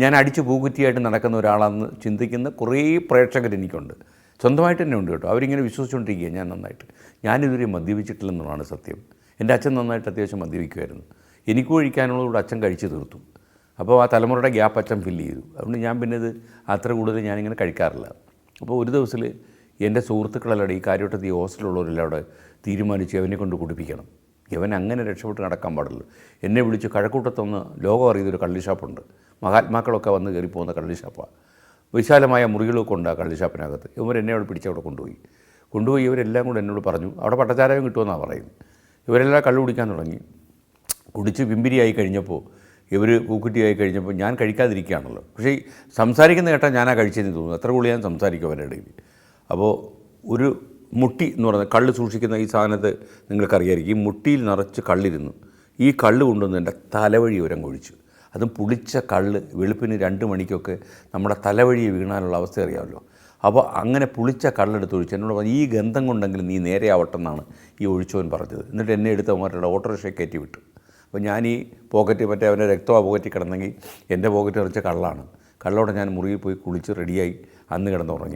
ഞാൻ അടിച്ച് പൂക്കുറ്റിയായിട്ട് നടക്കുന്ന ഒരാളാണെന്ന് ചിന്തിക്കുന്ന കുറേ പ്രേക്ഷകർ എനിക്കുണ്ട്. സ്വന്തമായിട്ട് തന്നെ ഉണ്ട് കേട്ടോ. അവരിങ്ങനെ വിശ്വസിച്ചുകൊണ്ടിരിക്കുക ഞാൻ നന്നായിട്ട്. ഞാനിതുവരെ മദ്യപിച്ചിട്ടില്ലെന്നുള്ളതാണ് സത്യം. എൻ്റെ അച്ഛൻ നന്നായിട്ട് അത്യാവശ്യം മദ്യപിക്കുമായിരുന്നു. എനിക്ക് ഒഴിക്കാനുള്ളതുകൂടെ അച്ഛൻ കഴിച്ച് തീർത്തു. അപ്പോൾ ആ തലമുറയുടെ ഗ്യാപ്പ് അച്ഛൻ ഫില്ല് ചെയ്തു. അതുകൊണ്ട് ഞാൻ പിന്നെ ഇത് അത്ര കൂടുതൽ ഞാനിങ്ങനെ കഴിക്കാറില്ല. അപ്പോൾ ഒരു ദിവസത്തിൽ എൻ്റെ സുഹൃത്തുക്കളെല്ലാം ഈ കാര്യവട്ടത്ത് ഈ ഹോസ്റ്റലുള്ളവരെല്ലാം അവിടെ തീരുമാനിച്ച് അവനെ കൊണ്ട് കുടിപ്പിക്കണം. ഇവൻ അങ്ങനെ രക്ഷപ്പെട്ട് നടക്കാൻ പാടില്ല. എന്നെ വിളിച്ച് കഴക്കൂട്ടത്തൊന്ന് ലോകം അറിയുന്നൊരു കള്ളി ഷാപ്പുണ്ട്. മഹാത്മാക്കളൊക്കെ വന്ന് കയറി പോകുന്ന കള്ളി ഷാപ്പാണ്. വിശാലമായ മുറികളൊക്കെ ഉണ്ട് ആ കള്ളി ഷാപ്പിനകത്ത്. ഇവരെന്നെ അവിടെ പിടിച്ച് അവിടെ കൊണ്ടുപോയി ഇവരെല്ലാം കൂടെ എന്നോട് പറഞ്ഞു അവിടെ പട്ടച്ചാരായം കിട്ടുമെന്നാണ് പറയുന്നത്. ഇവരെല്ലാം കള്ളു കുടിക്കാൻ തുടങ്ങി. കുടിച്ച് പിമ്പിരിയായി കഴിഞ്ഞപ്പോൾ ഇവർ പൂക്കുറ്റിയായി കഴിഞ്ഞപ്പോൾ ഞാൻ കഴിക്കാതിരിക്കുകയാണല്ലോ. പക്ഷേ ഈ സംസാരിക്കുന്ന കേട്ടാൽ ഞാനാ കഴിച്ചതെന്ന് തോന്നുന്നു. എത്ര കൂടി ഞാൻ സംസാരിക്കും അവരുടെ ഇടയിൽ. അപ്പോൾ ഒരു മുട്ടി എന്ന് പറയുന്നത് കള്ള് സൂക്ഷിക്കുന്ന ഈ സാധനത്ത് നിങ്ങൾക്കറിയായിരിക്കും. ഈ മുട്ടിയിൽ നിറച്ച് കള്ളിരുന്നു. ഈ കള്ള് കൊണ്ടുവന്ന് എൻ്റെ തലവഴി ഉരം കൊഴിച്ചു. അതും പുളിച്ച കള്ള് വെളുപ്പിന് 2 മണിക്കൊക്കെ നമ്മുടെ തലവഴി വീണാനുള്ള അവസ്ഥ അറിയാമല്ലോ. അപ്പോൾ അങ്ങനെ പുളിച്ച കള്ളെടുത്ത് ഒഴിച്ചു. എന്നോട് പറഞ്ഞു ഈ ഗന്ധം കൊണ്ടെങ്കിലും നീ നേരെ ആവട്ടെന്നാണ് ഈ ഒഴിച്ചവൻ പറഞ്ഞത്. എന്നിട്ട് എന്നെ എടുത്ത് അവന്മാരുടെ ഓട്ടോറിക്ഷ കയറ്റി വിട്ടു. അപ്പോൾ ഞാൻ ഈ പോക്കറ്റ് മറ്റേ അവൻ്റെ രക്തമാണ് പോക്കറ്റിൽ കിടന്നെങ്കിൽ എൻ്റെ പോക്കറ്റ് നിറച്ച കള്ളാണ്. കള്ളോടെ ഞാൻ മുറിയിൽ പോയി കുളിച്ച് റെഡിയായി അന്ന് കിടന്നുറങ്ങി.